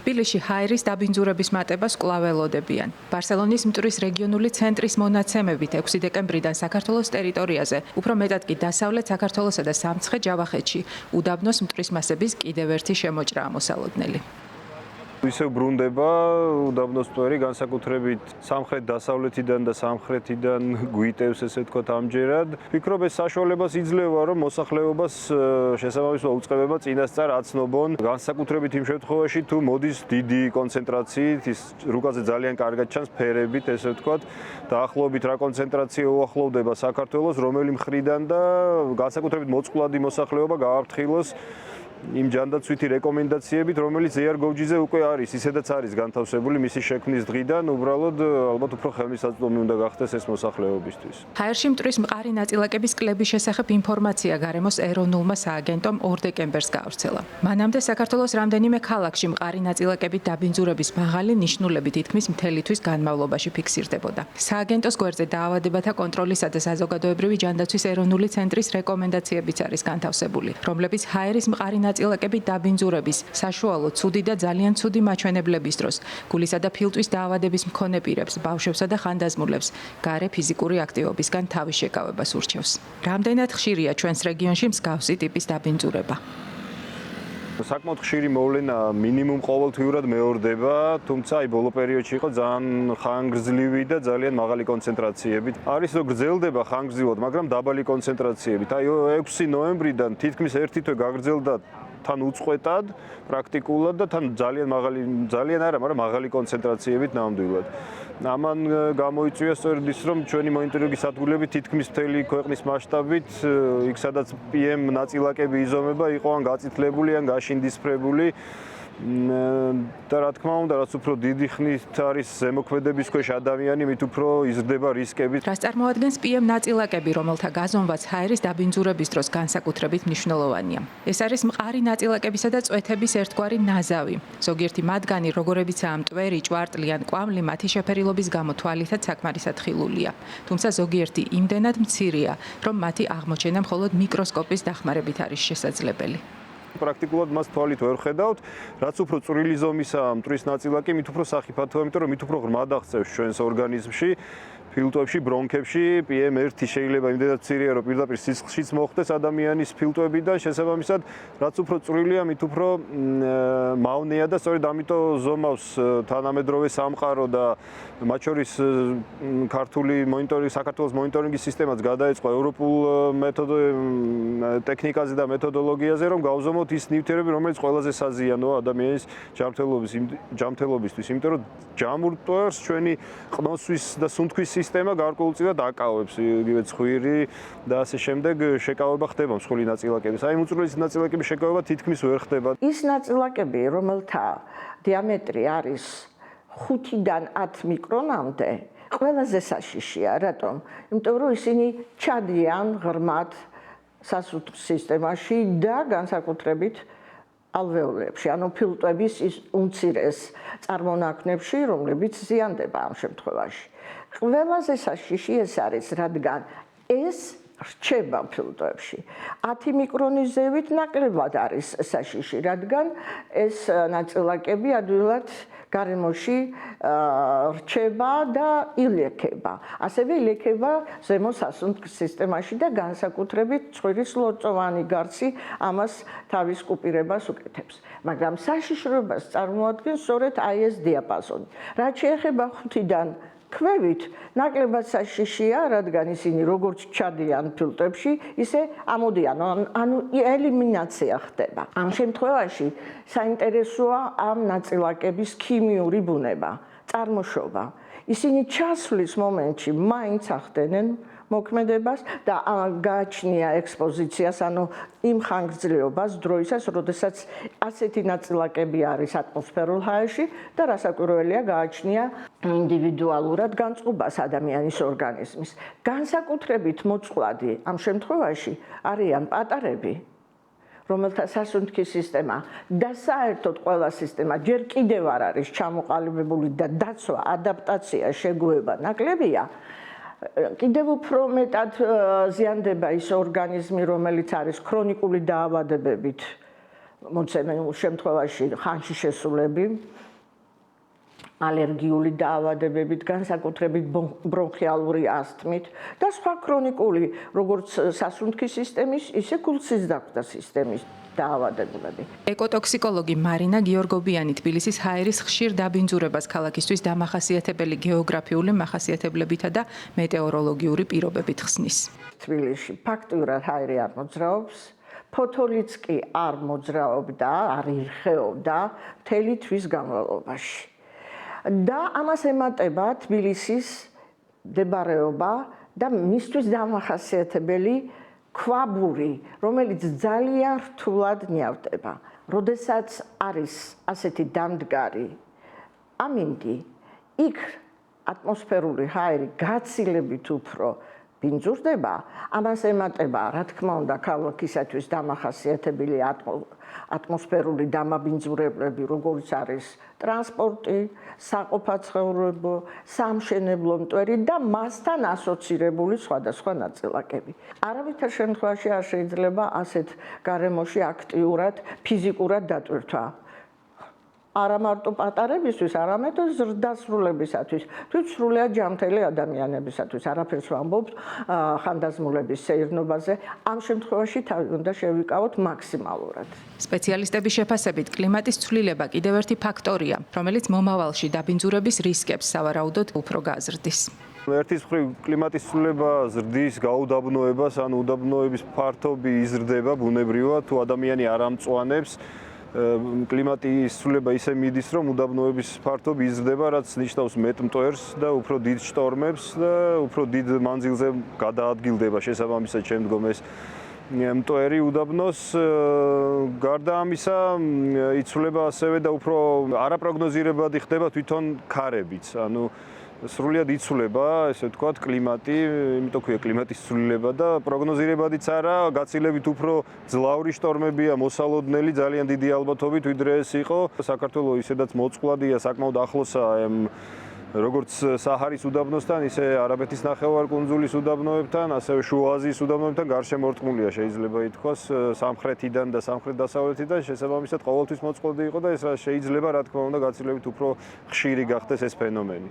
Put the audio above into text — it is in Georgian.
თბილისში ჰაერის დაბინძურების მატებას კვლავ ელოდებიან. ბარსელონის მტვრის რეგიონული ცენტრის მონაცემებით 6 დეკემბრიდან საქართველოს ტერიტორიაზე, უფრო მეტად კი დასავლეთ საქართველოსა და სამცხე-ჯავახეთში უდაბნოს მტვრის მასების კიდევ ერთი შემოჭრა ამოსალოდნელი. ისევ ბრუნდება უდაბნოს მტვერი, განსაკუთრებით სამხრეთ-დასავლეთიდან და სამხრეთიდან გვიტევს, ესე ვთქვათ, ამჯერად. ვფიქრობ, ეს საშუალებას იძლევა, რომ მოსახლეობას შესაბამისად უწყებება წინასწარ აცნობონ, განსაკუთრებით იმ შემთხვევაში, თუ მოდის დიდი კონცენტრაციით, ის რუკაზე ძალიან კარგად ჩანს ფერებით, ესე ვთქვათ, დაახლოებით რა კონცენტრაცია უახლოვდება საქართველოს, რომელი მხრიდან და განსაკუთრებით მოწყვლადი მოსახლეობა გააფრთხილოს იმ ჯანდაცვითი რეკომენდაციებით, რომელიც ზეარ გოვჯიზე უკვე არის, ისედაც არის განთავსებული მისი შექმნის დღიდან, უბრალოდ ალბათ უფრო ხელმისაწვდომი უნდა გახდეს ეს მოსახლეობისთვის. ჰაერში მტვრის მყარი ნაწილაკების კლების შესახებ ინფორმაცია გარემოს ეროვნულმა სააგენტომ 2 დეკემბერს გაავრცელა. მანამდე საქართველოს რამდენიმე ქალაქში მყარი ნაწილაკებით დაბინძურების მაღალი ნიშნულები თითქმის მთელი თვის განმავლობაში ფიქსირდებოდა. სააგენტოს გვერდზე დაავადებათა კონტროლისა და საზოგადოებრივი ჯანდაცვის ეროვნული ცენტრის რეკომენდაციებიც არის განთავსებული, რომლებიც ჰაერის მყარი ნაწილაკებით დაბინძურების, საშუალო, ცუდი და ძალიან ცუდი მაჩვენებლების დროს, გულისა და ფილტვის დაავადების მქონე პირებს, ბავშვებსა და ხანდაზმულებს, გარე ფიზიკური აქტივობისგან თავის შეკავებას ურჩევს. რამდენად ხშირია ჩვენს რეგიონში მსგავსი ტიპის დაბინძურება? საკმაოდ ხშირი მოვლენა მინიმუმ ყოველთვიურად მეორდება, თუმცა აი ბოლო პერიოდში იყო ძალიან ხანგრძლივი და ძალიან მაღალი კონცენტრაციებით. არის რომ გრძელდება ხანგრძლივად, მაგრამ დაბალი კონცენტრაციებით. აი 6 ნოემბრიდან თითქმის ერთი თვე გაგრძელდა თან უწყვეტად, პრაქტიკულად და თან ძალიან არა, მაგრამ მაღალი კონცენტრაციებით ნამდვილად. ამან გამოიწვია სწორედ ის, რომ ჩვენი მონიტორინგის სადგურები თითქმის მთელი ქვეყნის მასშტაბით, იქ სადაც PM ნაწილაკები იზომება, იყო ან გაწითლებული, ან გაშინდისფრებული. და რა თქმა უნდა, რაც უფრო დიდი ხნით არის ზემოქმედების ქვეშ ადამიანი, მით უფრო იზრდება რისკები. რას წარმოადგენს PM ნაწილაკები, რომელთა გაზომვაც ჰაერის დაბინძურების დროს განსაკუთრებით მნიშვნელოვანია? ეს არის მყარი ნაწილაკებისა და წვეთების ერთგვარი ნაზავი. ზოგიერთი მათგანი, როგორებიცაა მტვერი, ჭვარტლი ან კვამლი, მათი შეფერილობის გამო თვალითაც საკმარისად ხილულია. თუმცა ზოგიერთი იმდენად მცირეა, რომ მათი აღმოჩენა მხოლოდ მიკროსკოპის დახმარებით არის შესაძლებელი. პრაქტიკულად მას თვალით ვერ ხედავთ, რაც უფრო წვრილი ზომისაა მტვრის ნაწილაკი, მით უფრო სახიფათოა, იმიტომ რომ მით უფრო ღრმად აღწევს ჩვენს ორგანიზმში, ფილტვებში, ბრონქებში, PM1 შეიძლება იმდენად მცირეა, რომ პირდაპირ სისხლშიც მოხვდეს ადამიანის ფილტვებიდან, შესაბამისად, რაც უფრო წვრილია, მით უფრო მავნეა და სწორედ ამიტომ ზომავს თანამედროვე სამყარო და მათ შორის საქართველოს მონიტორინგის სისტემაც გადაეწყო ევროპულ ტექნიკაზე და მეთოდოლოგიაზე, რომ გავზომოთ ის ნივთიერები, რომელიც ყველაზე საზიანოა ადამიანის ჯანმრთელობისთვის, იმიტომ რომ ჯამურ მტვერს ჩვენი ყნოსვის და სუნთქვის სისტემა გარკვეულწილად აკავებს, იგივე ცხვირი და ასე შემდეგ შეკავება ხდება მსხვილი ნაწილაკების. აი უწვრილესი ნაწილაკების შეკავება თითქმის ვერ ხდება. ის ნაწილაკები, რომელთა დიამეტრი არის 5-დან 10 მიკრონამდე, ყველაზე საშიშია, რატომ? იმიტომ რომ ისინი ჩადიან ღრმად სასუნთქ სისტემაში და განსაკუთრებით ალვეოლებში, ანუ ფილტვების უმცირეს წარმონაქმნებში, რომლებიც ზიანდება ამ შემთხვევაში. ყველაზე საშიში ეს არის, რადგან ეს რჩება ფილტვებში. 10 მიკრონის ზევით ნაკლებად არის საშიში, რადგან ეს ნაწილაკები ადვილად გარემოში რჩება და ილექება. ასევე ილექება ზემო სასუნთქ სისტემაში და განსაკუთრებით ცხვირის ლორწოვანი გარსი ამას თავის კუპირებას უკეთებს. მაგრამ საშიშროებას წარმოადგენს სწორედ აი ეს დიაპაზონი. რაც შეეხება 5-დან ქვევით, ნაკლებად საშიშია, რადგან ისინი როგორც ჩადიან ფილტვებში, ისე ამოდიან, ანუ ელიმინაცია ხდება. ამ შემთხვევაში საინტერესოა ამ ნაწილაკების ქიმიური ბუნება, წარმოშობა. ისინი ჩასვლის მომენტში მაინც ახდენენ მოქმედებას და გააჩნია ექსპოზიციას, ანუ იმ ხანგრძლივობას დროისას, როდესაც ასეთი ნაწილაკები არის ატმოსფერულ ჰაერში და რასაკვირველია გააჩნია ინდივიდუალურად განწყობას ადამიანის ორგანიზმის. განსაკუთრებით მოწყვლადი ამ შემთხვევაში არიან პატარები, რომელთა სასუნთქის სისტემა და საერთოდ ყველა სისტემა ჯერ კიდევ არ არის ჩამოყალიბებული და დაცვა, ადაპტაცია, შეგუება ნაკლებია. კიდევ უფრო მეტად ზიანდება ის ორგანიზმი, რომელიც არის ქრონიკული დაავადებებით მოცემულ შემთხვევაში ხანში შესულები, ალერგიული დაავადებებით, განსაკუთრებით ბრონხიალური ასთმით და სხვა ქრონიკული, როგორც სასუნთქის სისტემის, ისე გულსისდაგვდა სისტემის დაავადებულები. ეკოტოქსიკოლოგი მარინა გიორგობიანი თბილისის ჰაერის ხშირ დაბინძურებას ქალაქისთვის დამახასიათებელი გეოგრაფიული მახასიათებლებითა და მეტეოროლოგიური პირობებით ხსნის. თბილისში ფაქტიურად ჰაერი არ მოძრაობს, ფოთოლიც კი არ მოძრაობდა, არ ირხეობდა მთელი თვის განმავლობაში. და ამას ემატება თბილისის მდებარეობა და მისთვის დამახასიათებელი ქვაბური, რომელიც ძალიან რთულად ნიავდება. როდესაც არის ასეთი დამდგარი ამინდი, იქ ატმოსფერული ჰაერი გაცილებით უფრო ბინძურდება, ამას ემატება, რა თქმა უნდა, ქალაქისათვის დამახასიათებელი ატმოსფერული დამაბინძურებლები, როგორც არის ტრანსპორტი, საყოფაცხოვრებო, სამშენებლო მტვერი და მასთან ასოცირებული სხვადასხვა ნაწილაკები. არავითარ შემთხვევაში არ შეიძლება ასეთ გარემოში აქტიურად, ფიზიკურად დატვირთვა. არა მარტო პატარებისთვის, არამედ ზრდასრულებისათვის, თვით სრულიად ჯანმრთელი ადამიანებისათვის. არაფერს ვამბობთ ხანდაზმულების სეირნობაზე. ამ შემთხვევაში თავი უნდა შევიკავოთ მაქსიმალურად. სპეციალისტების შეფასებით, კლიმატის ცვლილება კიდევ ერთი ფაქტორია, რომელიც მომავალში დაბინძურების რისკებს სავარაუდოდ უფრო გაზრდის. ერთის მხრივ კლიმატის ცვლილება ზრდის გაუდაბნოებას, ან უდაბნოების ფართობი იზრდება ბუნებრივად, თუ ადამიანი არ ამწვანებს. კლიმატის ცვლილება ისე მიდის, რომ უდაბნოების ფართობი იზრდება, რაც ნიშნავს მეტ მტვერს და უფრო დიდ შტორმებს და უფრო დიდ მანძილზე გადაადგილდება შესაბამისად შემდგომ ეს მტვერი უდაბნოს. გარდა ამისა, იცვლება ასევე და უფრო არაპროგნოზირებადი ხდება თვითონ ქარებიც. ანუ სრულიად იცვლება, ესე ვთქვათ, კლიმატი, იმიტომ ქვია კლიმატის ცვლილება და პროგნოზირებადიც არა, გაცილებით უფრო ძლავრი შტორმებია მოსალოდნელი, ძალიან დიდი ალბათობით, ვიდრე ეს იყო. საქართველოს ისედაც მოწყვლადია, საკმაოდ ახლოსაა როგორც საჰარის უდაბნოსთან, ისე არაბეთის ნახევარკუნძულის უდაბნოებთან, ასევე შუა აზიის უდაბნოებთან გარშემორტყმულია, შეიძლება ითქვას, სამხრეთიდან და სამხრეთ-დასავლეთიდან, შესაბამისად ყოველთვის მოწყვლადი იყო და ეს შეიძლება, რა თქმა უნდა, გაცილებით უფრო ხშირი გახდეს ეს ფენომენი.